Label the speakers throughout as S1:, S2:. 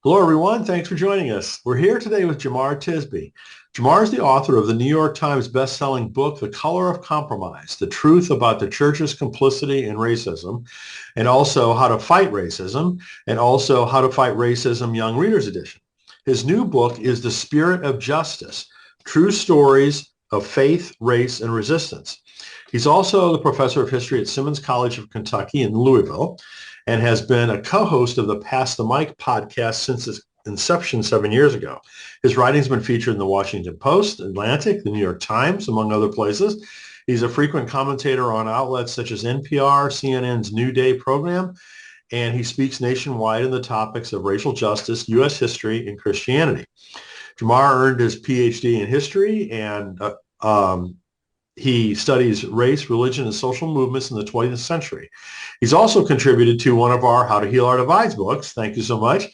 S1: Hello, everyone. Thanks for joining us. We're here today with Jemar Tisby. Jemar is the author of the New York Times bestselling book, The Color of Compromise, The Truth About the Church's Complicity in Racism, and also How to Fight Racism, and also How to Fight Racism Young Readers Edition. His new book is The Spirit of Justice, True Stories of Faith, Race, and Resistance. He's also the professor of history at Simmons College of Kentucky in Louisville and has been a co-host of the Pass the Mic podcast since its inception 7 years ago. His writing's been featured in the Washington Post, Atlantic, the New York Times, among other places. He's a frequent commentator on outlets such as NPR, CNN's New Day program, and he speaks nationwide on the topics of racial justice, U.S. history, and Christianity. Jemar earned his PhD in history and he studies race, religion, and social movements in the 20th century. He's also contributed to one of our How to Heal Our Divides books. Thank you so much.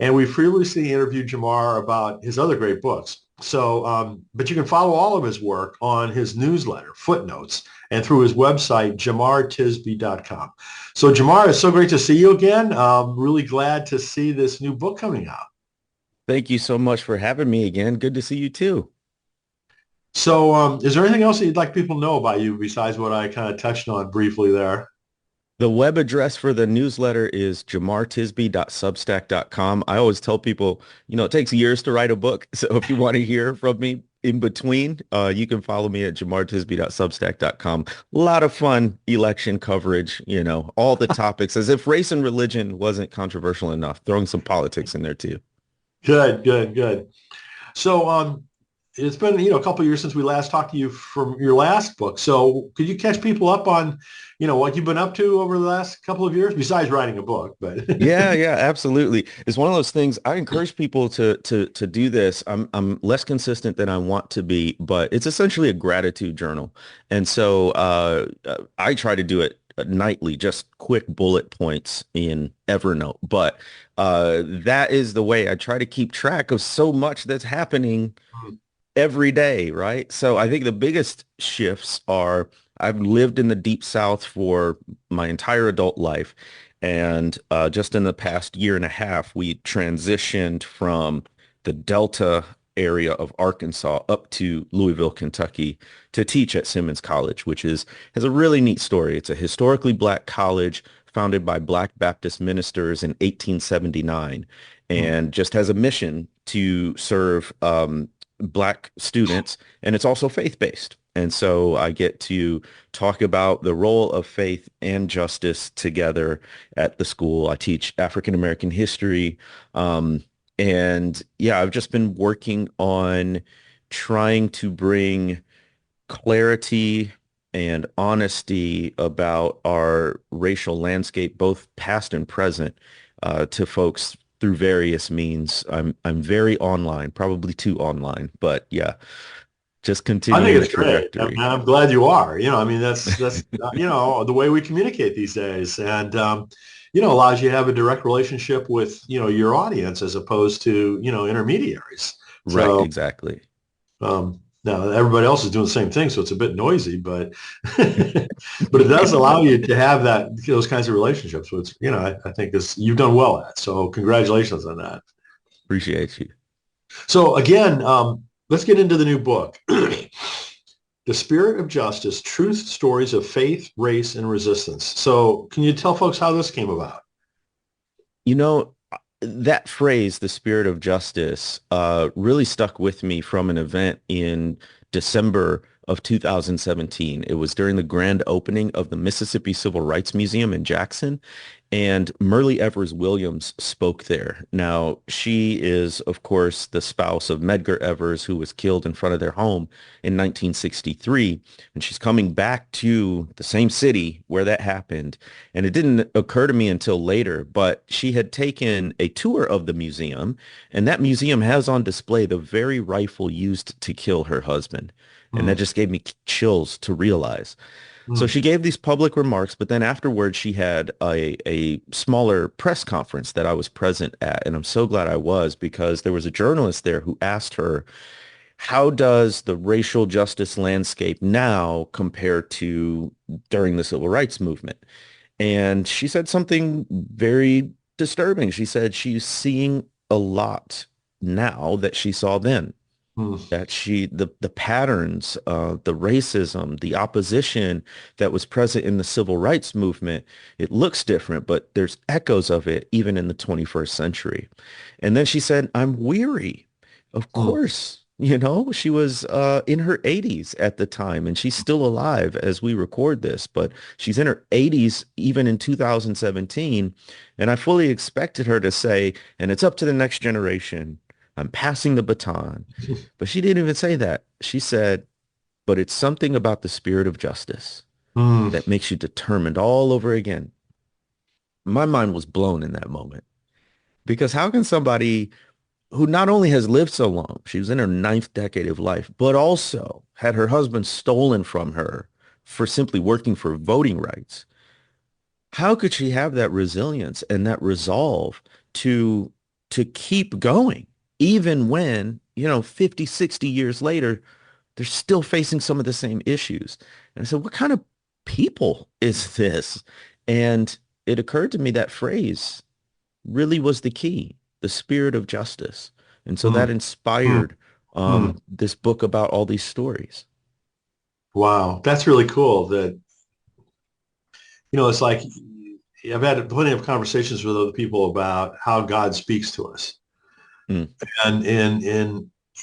S1: And we previously interviewed Jemar about his other great books. But you can follow all of his work on his newsletter, Footnotes, and through his website, jemartisby.com. So Jemar, it's so great to see you again. Really glad to see this new book coming out.
S2: Thank you so much for having me again. Good to see you too.
S1: So is there anything else that you'd like people to know about you besides what I kind of touched on briefly there?
S2: The web address for the newsletter is jemartisby.substack.com. I always tell people, it takes years to write a book. So if you want to hear from me in between, you can follow me at jemartisby.substack.com. A lot of fun election coverage, all the topics, as if race and religion wasn't controversial enough, throwing some politics in there too.
S1: Good, good, good. So it's been, a couple of years since we last talked to you from your last book. So could you catch people up on, what you've been up to over the last couple of years besides writing a book? But
S2: Yeah, absolutely. It's one of those things. I encourage people to do this. I'm less consistent than I want to be, but it's essentially a gratitude journal. And so I try to do it nightly, just quick bullet points in Evernote. But that is the way I try to keep track of so much that's happening every day, right? So I think the biggest shifts are I've lived in the Deep South for my entire adult life. And just in the past year and a half, we transitioned from the Delta area of Arkansas up to Louisville, Kentucky to teach at Simmons College, which has a really neat story. It's a historically black college founded by Black Baptist ministers in 1879 and just has a mission to serve Black students, and it's also faith-based. And so I get to talk about the role of faith and justice together at the school. I teach African American history. And yeah, I've just been working on trying to bring clarity and honesty about our racial landscape, both past and present, to folks through various means. I'm very online, probably too online, but yeah, just
S1: I think
S2: continuing the
S1: it's great. And
S2: trajectory.
S1: I'm glad you are. I mean, that's the way we communicate these days, and allows you to have a direct relationship with your audience as opposed to intermediaries.
S2: Right,
S1: So
S2: exactly.
S1: now everybody else is doing the same thing, so it's a bit noisy, but but it does allow you to have those kinds of relationships, which I think is you've done well at. So congratulations on that.
S2: Appreciate you.
S1: So again, let's get into the new book. The Spirit of Justice, Truth Stories of Faith, Race, and Resistance. So can you tell folks how this came about?
S2: You know, that phrase, the spirit of justice, really stuck with me from an event in December of 2017. It was during the grand opening of the Mississippi Civil Rights Museum in Jackson, and Myrlie Evers Williams spoke there. Now, she is, of course, the spouse of Medgar Evers, who was killed in front of their home in 1963, and she's coming back to the same city where that happened. And it didn't occur to me until later, but she had taken a tour of the museum, and that museum has on display the very rifle used to kill her husband. And that
S1: Mm,
S2: just gave me chills to realize. So
S1: mm,
S2: she gave these public remarks, but then afterwards she had a smaller press conference that I was present at. And I'm so glad I was, because there was a journalist there who asked her, how does the racial justice landscape now compare to during the civil rights movement? And she said something very disturbing. She said she's seeing a lot now that she saw then.
S1: mm,
S2: That the patterns, the racism, the opposition that was present in the civil rights movement, it looks different, but there's echoes of it even in the 21st century. And then she said, I'm weary. Of
S1: mm,
S2: course, she was in her 80s at the time, and she's still alive as we record this, but she's in her 80s even in 2017. And I fully expected her to say, and it's up to the next generation. I'm passing the baton. But she didn't even say that. She said, but it's something about the spirit of justice
S1: mm,
S2: that makes you determined all over again. My mind was blown in that moment because how can somebody who not only has lived so long, she was in her ninth decade of life, but also had her husband stolen from her for simply working for voting rights. How could she have that resilience and that resolve to to keep going, even when, 50, 60 years later, they're still facing some of the same issues. And I said, what kind of people is this? And it occurred to me that phrase really was the key, the spirit of justice. And so that
S1: mm, mm,
S2: inspired
S1: mm.
S2: this book about all these stories.
S1: Wow, that's really cool. That it's like I've had plenty of conversations with other people about how God speaks to us,
S2: Mm.
S1: and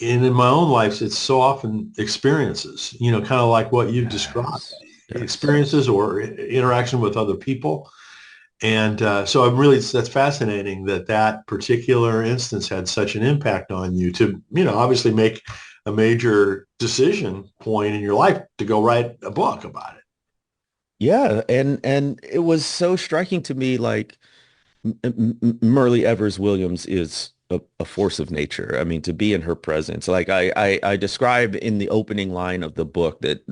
S1: in my own life, it's so often experiences. Kind of like what you've described,
S2: Yes. Yes.
S1: experiences or interaction with other people. And so that's fascinating that particular instance had such an impact on you to, obviously make a major decision point in your life to go write a book about it.
S2: Yeah, and it was so striking to me, like Murray Evers Williams is a force of nature. I mean, to be in her presence, like I describe in the opening line of the book that,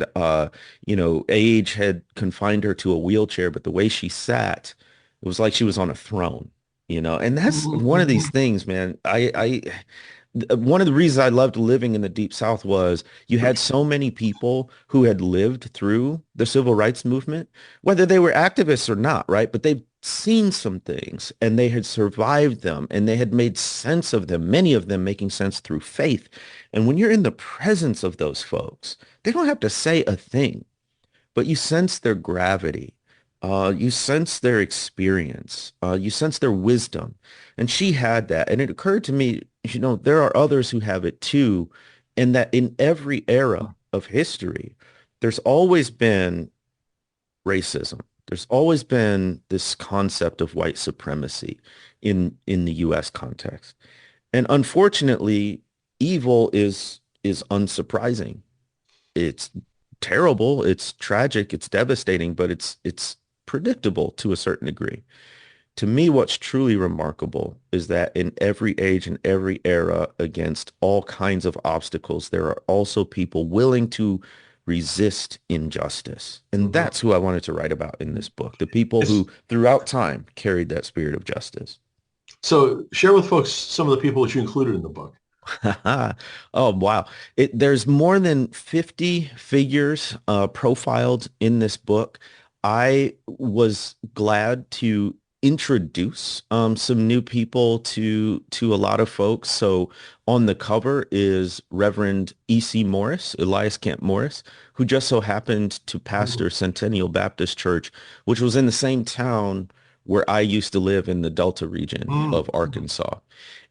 S2: age had confined her to a wheelchair, but the way she sat, it was like she was on a throne, and that's one of these things, man. One of the reasons I loved living in the Deep South was you had so many people who had lived through the civil rights movement, whether they were activists or not, right? But they've seen some things and they had survived them and they had made sense of them, many of them making sense through faith. And when you're in the presence of those folks, they don't have to say a thing, but you sense their gravity. You sense their experience. You sense their wisdom. And she had that. And it occurred to me, there are others who have it too. And that in every era of history, there's always been racism. There's always been this concept of white supremacy in the US context. And unfortunately, evil is unsurprising. It's terrible, it's tragic, it's devastating, but it's predictable to a certain degree. To me, what's truly remarkable is that in every age and every era, against all kinds of obstacles, there are also people willing to resist injustice. And
S1: Mhm.
S2: that's who I wanted to write about in this book, the people
S1: It's,
S2: who throughout time carried that spirit of justice.
S1: so share with folks some of the people that you included in the book.
S2: Oh, wow. There's more than 50 figures profiled in this book. I was glad to introduce some new people to a lot of folks. So on the cover is Reverend E.C. Morris, Elias Camp Morris, who just so happened to pastor Centennial Baptist Church, which was in the same town where I used to live in the Delta region
S1: Mm,
S2: of Arkansas.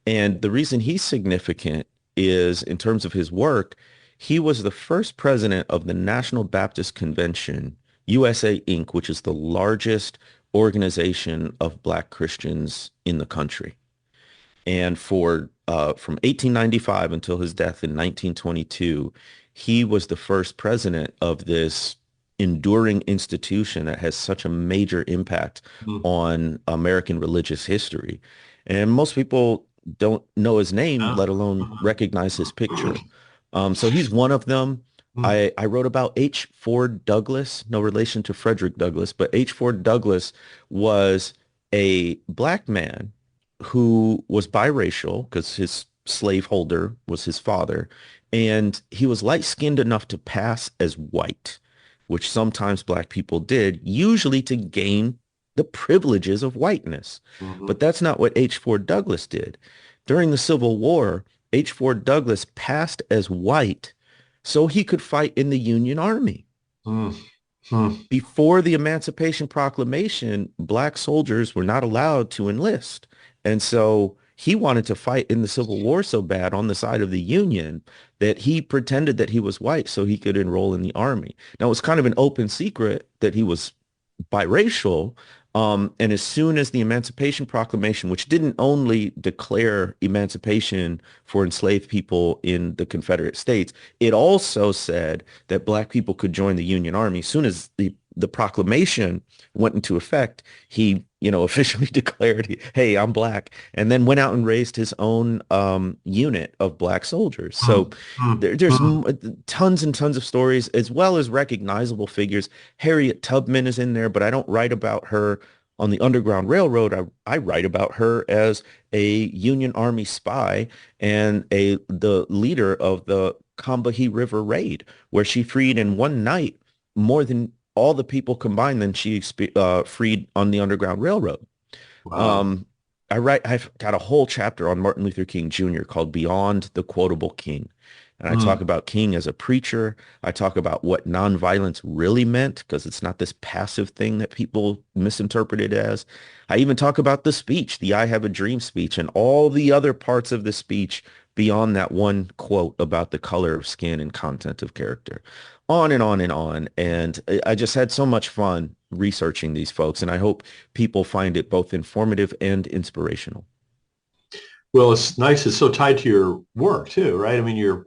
S2: And the reason he's significant is in terms of his work, he was the first president of the National Baptist Convention, USA Inc., which is the largest organization of Black Christians in the country. And for from 1895 until his death in 1922, he was the first president of this enduring institution that has such a major impact
S1: mm,
S2: on American religious history. And most people don't know his name,
S1: yeah.
S2: let alone recognize his picture. So he's one of them.
S1: Mm,
S2: I wrote about H. Ford Douglass, no relation to Frederick Douglass, but H. Ford Douglass was a black man who was biracial because his slaveholder was his father, and he was light-skinned enough to pass as white, which sometimes black people did, usually to gain the privileges of whiteness.
S1: mhm,
S2: But that's not what H. Ford Douglass did. During the Civil War, H. Ford Douglass passed as white so he could fight in the Union Army.
S1: Mm, mm,
S2: Before the Emancipation Proclamation, black soldiers were not allowed to enlist. And so he wanted to fight in the Civil War so bad on the side of the Union that he pretended that he was white so he could enroll in the army. Now, it was kind of an open secret that he was biracial. And as soon as the Emancipation Proclamation, which didn't only declare emancipation for enslaved people in the Confederate States, it also said that black people could join the Union Army. As soon as the proclamation went into effect, he, officially declared, hey, I'm black, and then went out and raised his own unit of black soldiers. So
S1: mm, mm,
S2: there's
S1: mm.
S2: tons and tons of stories, as well as recognizable figures. Harriet Tubman is in there, but I don't write about her on the Underground Railroad. I write about her as a Union Army spy and the leader of the Combahee River Raid, where she freed in one night more than all the people combined than she freed on the Underground Railroad.
S1: Wow.
S2: Um, I've got a whole chapter on Martin Luther King Jr. called Beyond the Quotable King. And I talk
S1: Mm,
S2: about King as a preacher. I talk about what nonviolence really meant, because it's not this passive thing that people misinterpret it as. I even talk about the speech, the I Have a Dream speech, and all the other parts of the speech beyond that one quote about the color of skin and content of character. On and on and on. And I just had so much fun researching these folks, and I hope people find it both informative and inspirational.
S1: well, it's nice. It's so tied to your work too, right? I mean, your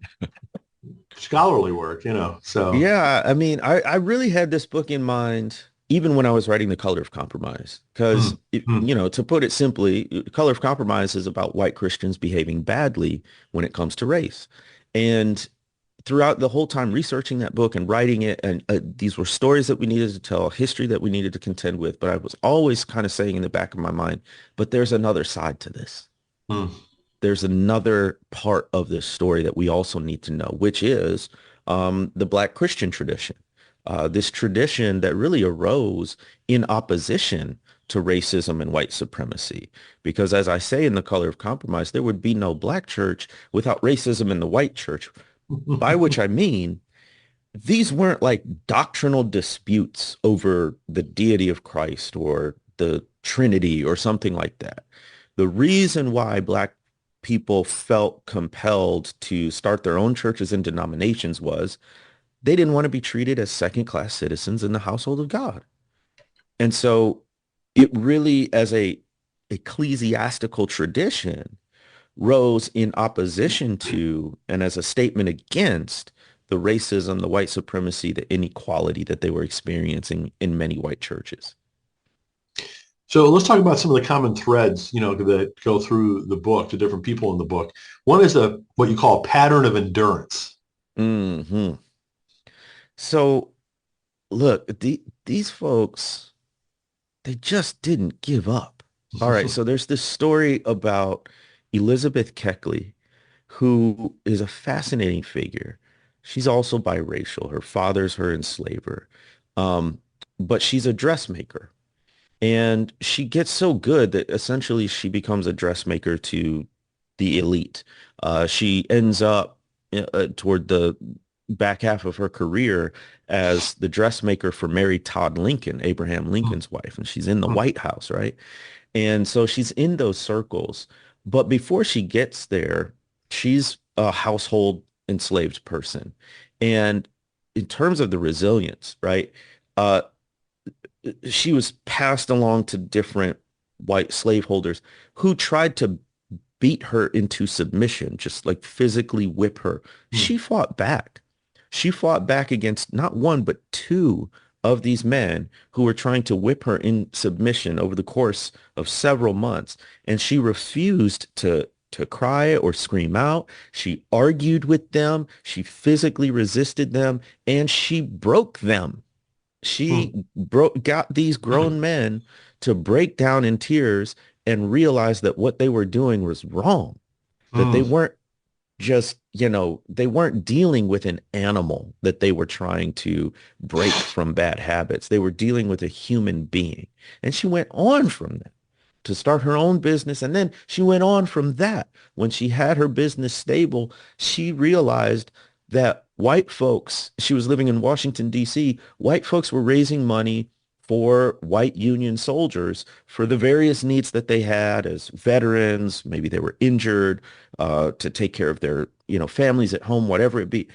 S1: scholarly work, so.
S2: Yeah, I mean, I really had this book in mind even when I was writing The Color of Compromise, because,
S1: Mm, mm,
S2: to put it simply, Color of Compromise is about white Christians behaving badly when it comes to race. And throughout the whole time researching that book and writing it, and these were stories that we needed to tell, history that we needed to contend with, but I was always kind of saying in the back of my mind, but there's another side to this.
S1: mm.
S2: There's another part of this story that we also need to know, which is the Black Christian tradition. This tradition that really arose in opposition to racism and white supremacy. Because as I say in The Color of Compromise, there would be no Black church without racism in the white church, by which I mean these weren't like doctrinal disputes over the deity of Christ or the Trinity or something like that. The reason why Black people felt compelled to start their own churches and denominations was they didn't want to be treated as second-class citizens in the household of God. And so it really, as a ecclesiastical tradition, rose in opposition to and as a statement against the racism, the white supremacy, the inequality that they were experiencing in many white churches.
S1: So let's talk about some of the common threads, that go through the book, the different people in the book. One is what you call a pattern of endurance.
S2: Hmm. So look, these folks, they just didn't give up. All right, so there's this story about Elizabeth Keckley, who is a fascinating figure. She's also biracial. Her father's her enslaver. Um, but she's a dressmaker. And she gets so good that essentially she becomes a dressmaker to the elite. She ends up toward the back half of her career as the dressmaker for Mary Todd Lincoln, Abraham Lincoln's wife. And she's in the White House, right? And so she's in those circles. But before she gets there, she's a household enslaved person. And in terms of the resilience, right? Uh, she was passed along to different white slaveholders who tried to beat her into submission, just like physically whip her. She fought back. She fought back against not one, but two of these men who were trying to whip her in submission over the course of several months. And she refused to cry or scream out. She argued with them. She physically resisted them, and she broke them. She got these grown men to break down in tears and realize that what they were doing was wrong, that they weren't just, they weren't dealing with an animal that they were trying to break from bad habits. They were dealing with a human being. And she went on from that to start her own business. And then she went on from that. When she had her business stable, she realized that white folks, she was living in Washington, D.C., white folks were raising money for white Union soldiers for the various needs that they had as veterans. Maybe they were injured, to take care of their, families at home, whatever it be.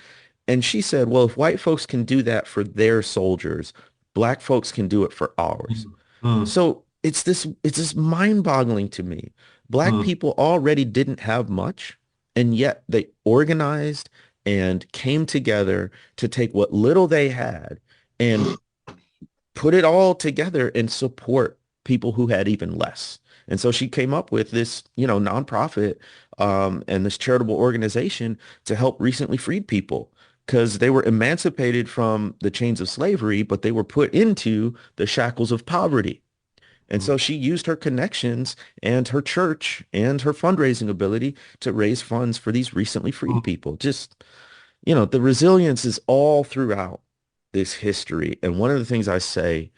S2: And she said, well, if white folks can do that for their soldiers, black folks can do it for ours.
S1: Mm,
S2: So it's this mind-boggling to me. Black
S1: mm,
S2: people already didn't have much, and yet they organized and came together to take what little they had and put it all together and support people who had even less. And so she came up with this, nonprofit, and this charitable organization to help recently freed people because they were emancipated from the chains of slavery, but they were put into the shackles of poverty. And
S1: mm.
S2: so she used her connections and her church and her fundraising ability to raise funds for these recently freed people. Just, the resilience is all throughout this history. And one of the things I say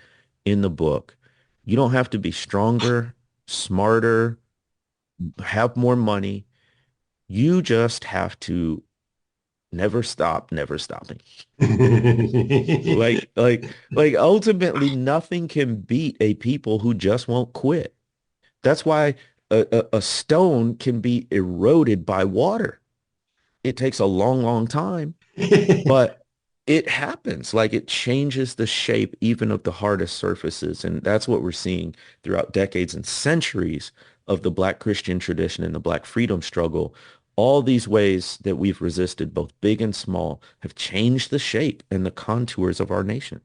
S2: in the book, you don't have to be stronger, smarter, have more money. You just have to never stop, never stopping. Like ultimately nothing can beat a people who just won't quit. That's why a stone can be eroded by water. It takes a long, long time, but it happens. Like it changes the shape even of the hardest surfaces. And that's what we're seeing throughout decades and centuries of the Black Christian tradition and the Black freedom struggle. All these ways that we've resisted, both big and small, have changed the shape and the contours of our nation.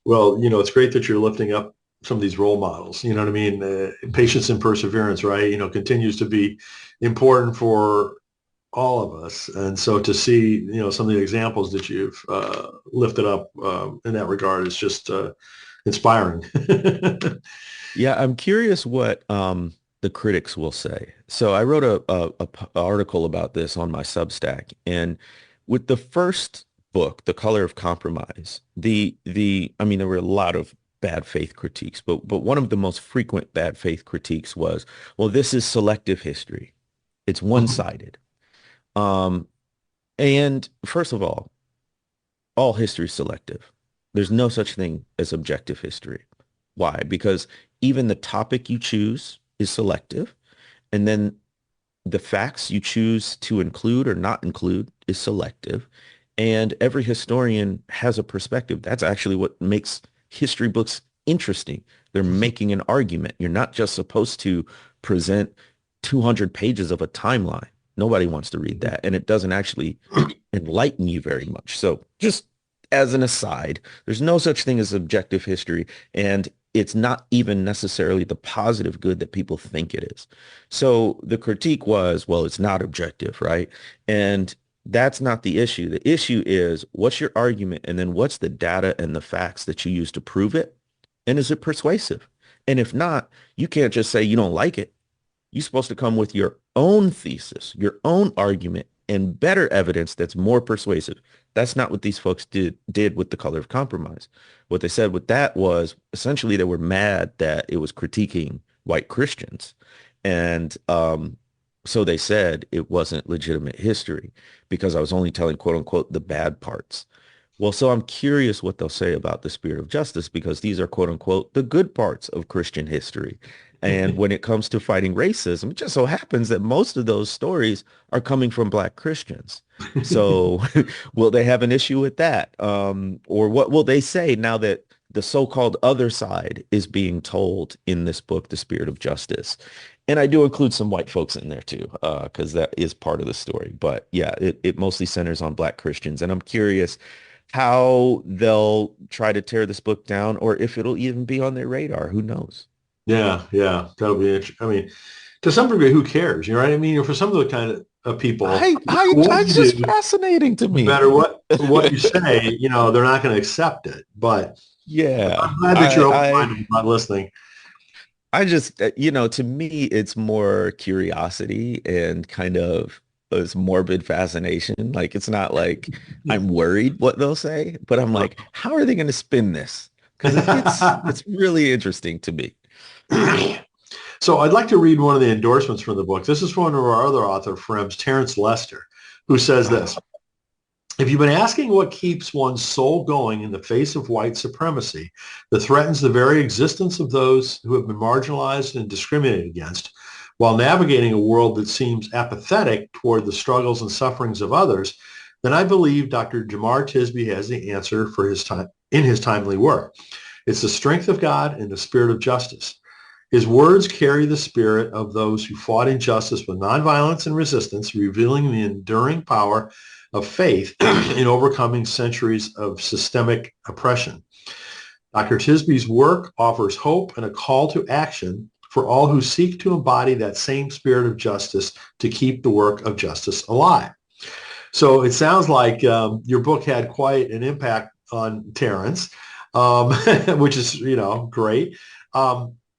S1: Well, it's great that you're lifting up some of these role models. You know what I mean? Patience and perseverance, right? Continues to be important for all of us. And so to see, some of the examples that you've lifted up in that regard is just inspiring.
S2: Yeah, I'm curious what the critics will say. So I wrote a article about this on my Substack, and with the first book, The Color of Compromise, I mean, there were a lot of bad faith critiques, but one of the most frequent bad faith critiques was, well, this is selective history. It's one-sided. Um, and first of all history is selective. There's no such thing as objective history. Why? Because even the topic you choose is selective, and then the facts you choose to include or not include is selective. And every historian has a perspective. That's actually what makes history books interesting. They're making an argument. You're not just supposed to present 200 pages of a timeline. Nobody wants to read that. And it doesn't actually enlighten you very much. So just as an aside, there's no such thing as objective history, and it's not even necessarily the positive good that people think it is. So the critique was, well, it's not objective, right? And that's not the issue. The issue is what's your argument, and then what's the data and the facts that you use to prove it? And is it persuasive? And if not, you can't just say you don't like it. You're supposed to come with your own thesis, your own argument, and better evidence that's more persuasive. That's not what these folks did with The Color of Compromise. What they said with that was essentially they were mad that it was critiquing white Christians. And so they said it wasn't legitimate history because I was only telling, quote unquote, the bad parts. Well, so I'm curious what they'll say about the spirit of justice because these are, quote unquote, the good parts of Christian history. And when it comes to fighting racism, it just so happens that most of those stories are coming from Black Christians. So will they have an issue with that? Or what will they say now that the so-called other side is being told in this book, The Spirit of Justice? And I do include some white folks in there too, because that is part of the story. But yeah, it mostly centers on Black Christians. And I'm curious how they'll try to tear this book down or if it'll even be on their radar. Who knows?
S1: Yeah, yeah, that'll be interesting. I mean, to some degree, who cares? You know what I mean? For some of the kind of people,
S2: I,
S1: no
S2: I,
S1: matter what
S2: it's
S1: you
S2: just
S1: do,
S2: fascinating to
S1: no
S2: me.
S1: matter what you say, they're not going to accept it. But
S2: Yeah,
S1: I'm glad that you're open-minded about listening.
S2: I just, to me, it's more curiosity and kind of this morbid fascination. Like, it's not like I'm worried what they'll say, but I'm like, how are they going to spin this? Because it's really interesting to me.
S1: So I'd like to read one of the endorsements from the book. This is from one of our other author friends, Terence Lester, who says this: if you've been asking what keeps one's soul going in the face of white supremacy that threatens the very existence of those who have been marginalized and discriminated against, while navigating a world that seems apathetic toward the struggles and sufferings of others, then I believe Dr. Jemar Tisby has the answer for his time in his timely work. It's the strength of God and the spirit of justice. His words carry the spirit of those who fought injustice with nonviolence and resistance, revealing the enduring power of faith in overcoming centuries of systemic oppression. Dr. Tisby's work offers hope and a call to action for all who seek to embody that same spirit of justice to keep the work of justice alive. So it sounds like your book had quite an impact on Terrence, which is, great.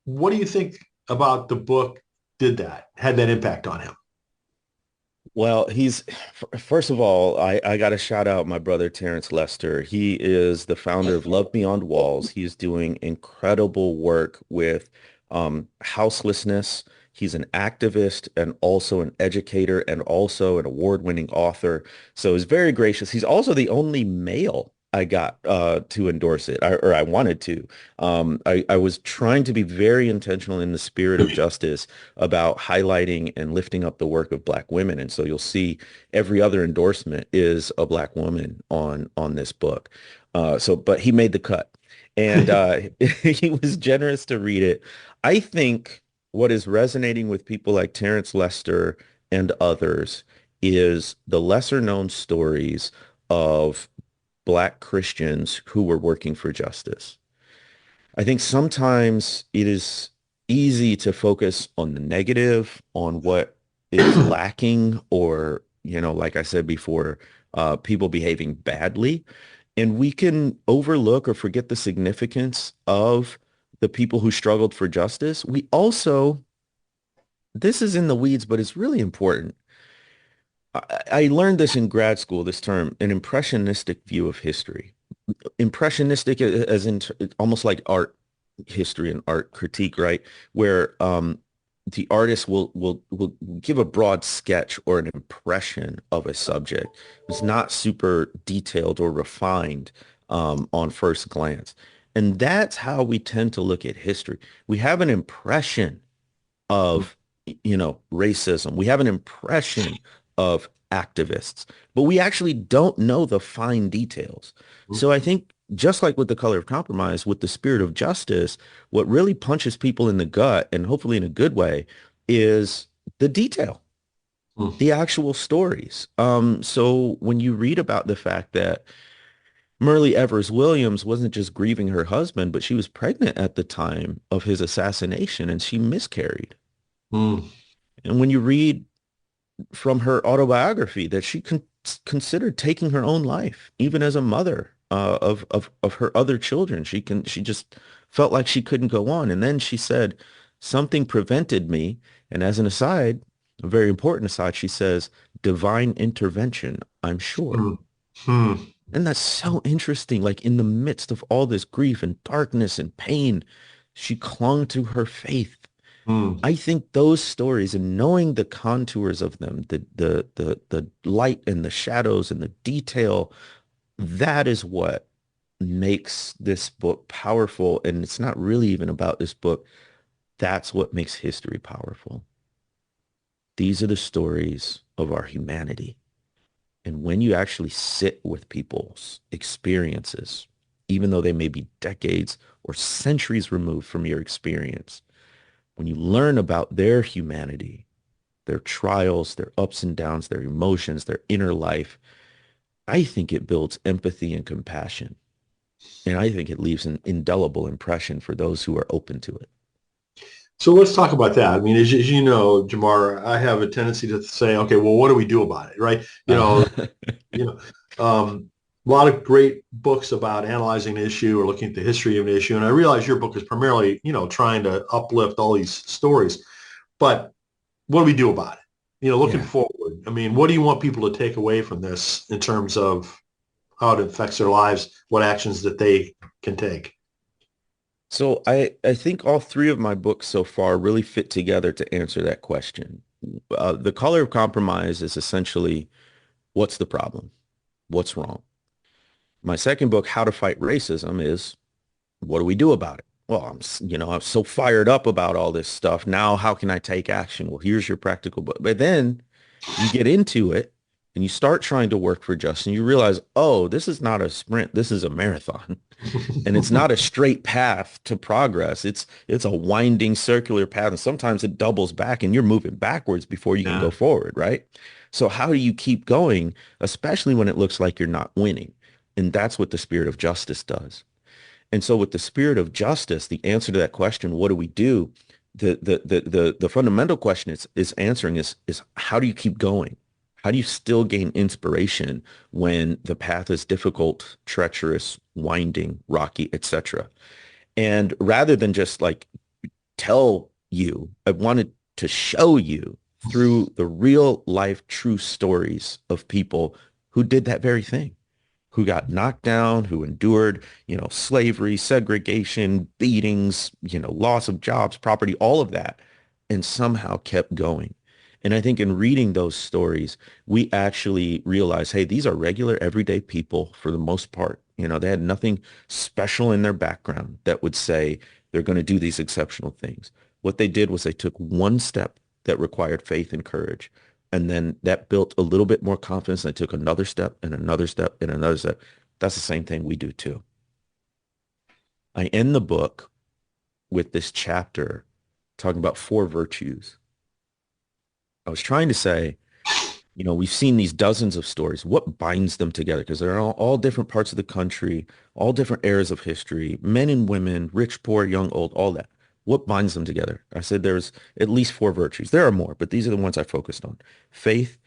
S1: What do you think about the book had that impact on him?
S2: Well, first of all, I got to shout out my brother, Terrence Lester. He is the founder of Love Beyond Walls. He's doing incredible work with houselessness. He's an activist and also an educator and also an award-winning author. So he's very gracious. He's also the only male I got to endorse it, or I wanted to. I was trying to be very intentional in the spirit of justice about highlighting and lifting up the work of Black women. And so you'll see every other endorsement is a Black woman on this book. But he made the cut, and he was generous to read it. I think what is resonating with people like Terrence Lester and others is the lesser known stories of Black Christians who were working for justice. I think sometimes it is easy to focus on the negative, on what is lacking, or, like I said before, people behaving badly. And we can overlook or forget the significance of the people who struggled for justice. We also, this is in the weeds, but it's really important. I learned this in grad school, this term, an impressionistic view of history. Impressionistic as in almost like art history and art critique, right? Where the artist will give a broad sketch or an impression of a subject. It's not super detailed or refined on first glance. And that's how we tend to look at history. We have an impression of, racism. We have an impression of activists, but we actually don't know the fine details. So I think just like with the color of compromise, with the spirit of justice, what really punches people in the gut, and hopefully in a good way, is the detail, the actual stories. So when you read about the fact that Myrlie Evers Williams wasn't just grieving her husband, but she was pregnant at the time of his assassination and she miscarried.
S1: Mm.
S2: And when you read from her autobiography that she considered taking her own life, even as a mother of her other children. She just felt like she couldn't go on. And then she said, something prevented me. And as an aside, a very important aside, she says, divine intervention, I'm sure.
S1: Mm. Hmm.
S2: And that's so interesting. Like in the midst of all this grief and darkness and pain, she clung to her faith.
S1: Hmm.
S2: I think those stories and knowing the contours of them, the light and the shadows and the detail, that is what makes this book powerful. And it's not really even about this book. That's what makes history powerful. These are the stories of our humanity. And when you actually sit with people's experiences, even though they may be decades or centuries removed from your experience, when you learn about their humanity, their trials, their ups and downs, their emotions, their inner life, I think it builds empathy and compassion. And I think it leaves an indelible impression for those who are open to it.
S1: So let's talk about that. I mean, as you know, Jamar, I have a tendency to say, okay, well, what do we do about it, right?
S2: Uh,
S1: You know, a lot of great books about analyzing an issue or looking at the history of an issue, and I realize your book is primarily, trying to uplift all these stories. But what do we do about it? Looking
S2: yeah.
S1: forward. I mean, what do you want people to take away from this in terms of how it affects their lives, what actions that they can take?
S2: So I think all three of my books so far really fit together to answer that question. The Color of Compromise is essentially what's the problem? What's wrong? My second book, How to Fight Racism, is what do we do about it? Well, I'm so fired up about all this stuff. Now, how can I take action? Well, here's your practical book. But then you get into it and you start trying to work for justice and you realize, oh, this is not a sprint. This is a marathon. And it's not a straight path to progress. It's a winding circular path. And sometimes it doubles back and you're moving backwards before you can go
S1: Yeah.
S2: forward, right? So how do you keep going, especially when it looks like you're not winning? And that's what the spirit of justice does. And so with the spirit of justice, the answer to that question, what do we do? The fundamental question is answering is how do you keep going? How do you still gain inspiration when the path is difficult, treacherous, winding, rocky, etc.? And rather than just like tell you, I wanted to show you through the real life true stories of people who did that very thing, who got knocked down, who endured, slavery, segregation, beatings, loss of jobs, property, all of that, and somehow kept going. And I think in reading those stories, we actually realize, hey, these are regular, everyday people for the most part. They had nothing special in their background that would say they're going to do these exceptional things. What they did was they took one step that required faith and courage. And then that built a little bit more confidence. They took another step and another step and another step. That's the same thing we do too. I end the book with this chapter talking about four virtues. I was trying to say, we've seen these dozens of stories. What binds them together? Because they're all different parts of the country, all different eras of history, men and women, rich, poor, young, old, all that. What binds them together? I said there's at least four virtues. There are more, but these are the ones I focused on. Faith,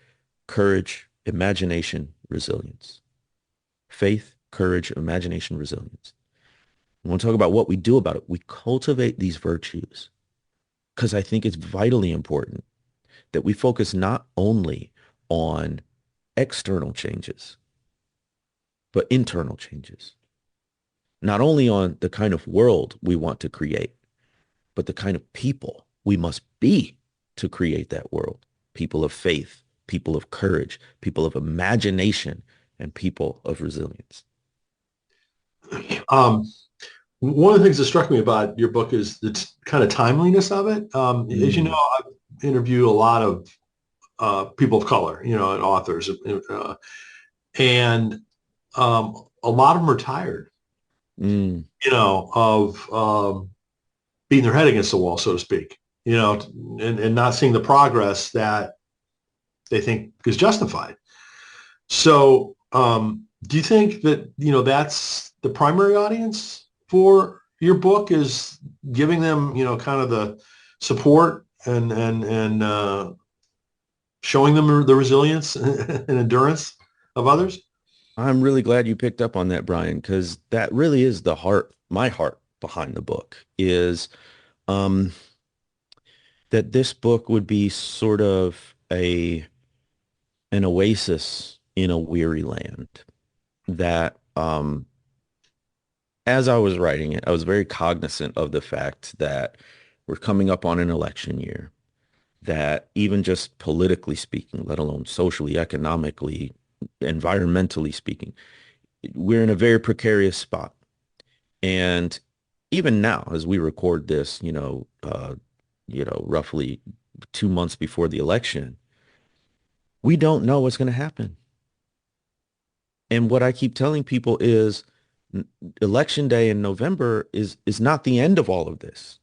S2: courage, imagination, resilience. Faith, courage, imagination, resilience. I want to talk about what we do about it. We cultivate these virtues because I think it's vitally important that we focus not only on external changes, but internal changes. Not only on the kind of world we want to create, but the kind of people we must be to create that world. People of faith, people of courage, people of imagination, and people of resilience.
S1: Um, One of the things that struck me about your book is the kind of timeliness of it. As you know,
S2: Mm,
S1: I interview a lot of people of color, and authors, and a lot of them are tired,
S2: mm.
S1: of beating their head against the wall, so to speak, and not seeing the progress that they think is justified. So, do you think that, that's the primary audience for your book, is giving them, kind of the support and showing them the resilience and endurance of others?
S2: I'm really glad you picked up on that, Brian, because that really is the heart, my heart behind the book is um, that this book would be sort of an oasis in a weary land. That as I was writing it, I was very cognizant of the fact that we're coming up on an election year, that even just politically speaking, let alone socially, economically, environmentally speaking, we're in a very precarious spot. And even now, as we record this, roughly 2 months before the election, we don't know what's going to happen. And what I keep telling people is election day in November is not the end of all of this.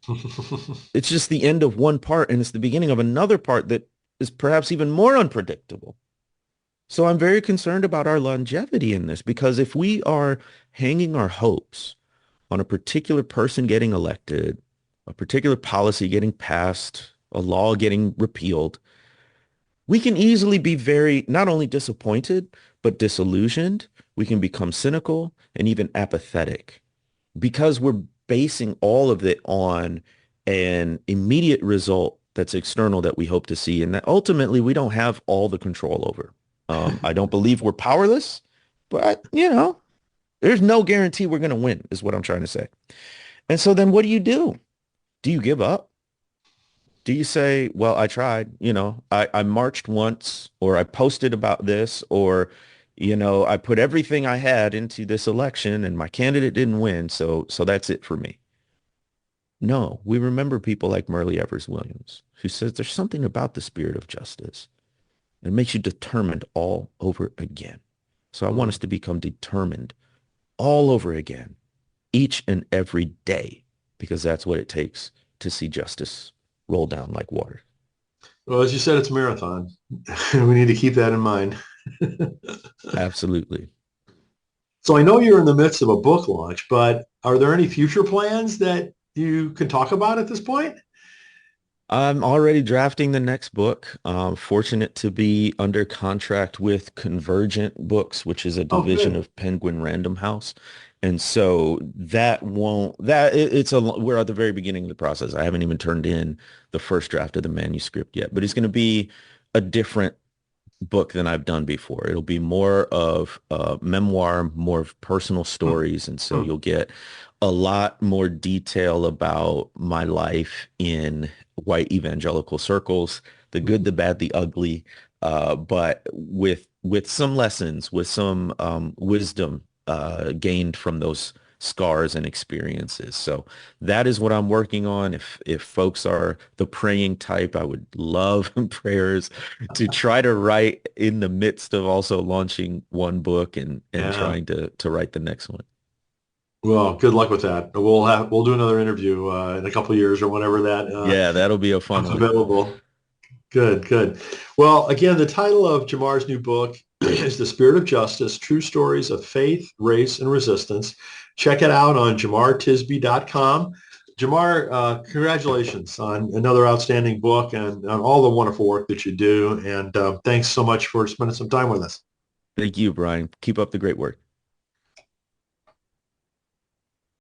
S2: It's just the end of one part, and it's the beginning of another part that is perhaps even more unpredictable. So I'm very concerned about our longevity in this because if we are hanging our hopes on a particular person getting elected, a particular policy getting passed, a law getting repealed, we can easily be very not only disappointed, but disillusioned. We can become cynical and even apathetic because we're basing all of it on an immediate result that's external that we hope to see and that ultimately we don't have all the control over. I don't believe we're powerless, but there's no guarantee we're going to win is what I'm trying to say. And so then what do you do? Do you give up? Do you say, well, I tried, I marched once, or I posted about this, or, I put everything I had into this election and my candidate didn't win. So that's it for me. No, we remember people like Murray Evers Williams, who says there's something about the spirit of justice. It makes you determined all over again. So I want us
S1: Mm.
S2: to become determined all over again, each and every day, because that's what it takes to see justice roll down like water.
S1: Well, as you said, it's a marathon. We need to keep that in mind.
S2: Absolutely.
S1: So I know you're in the midst of a book launch, but are there any future plans that you can talk about at this point?
S2: I'm already drafting the next book. Fortunate to be under contract with Convergent Books, which is a
S1: Oh,
S2: division
S1: good.
S2: of Penguin Random House. And so that won't that it, it's a we're at the very beginning of the process. I haven't even turned in the first draft of the manuscript yet, but it's going to be a different book than I've done before. It'll be more of a memoir, more of personal
S1: Hmm.
S2: stories. And so
S1: Hmm.
S2: you'll get a lot more detail about my life in white evangelical circles, the good,
S1: Hmm.
S2: the bad, the ugly, but with some lessons, with some wisdom gained from those scars and experiences. So that is what I'm working on. If folks are the praying type, I would love prayers to try to write in the midst of also launching one book and
S1: Yeah.
S2: trying to write the next one.
S1: Well, good luck with that. We'll do another interview in a couple of years or whenever that
S2: Yeah, that'll be a fun
S1: becomes
S2: one.
S1: available. Good, good. Well, again, the title of Jamar's new book is The Spirit of Justice, True Stories of Faith, Race, and Resistance. Check it out on jamartisby.com. Jamar, congratulations on another outstanding book and on all the wonderful work that you do. And thanks so much for spending some time with us.
S2: Thank you, Brian. Keep up the great work.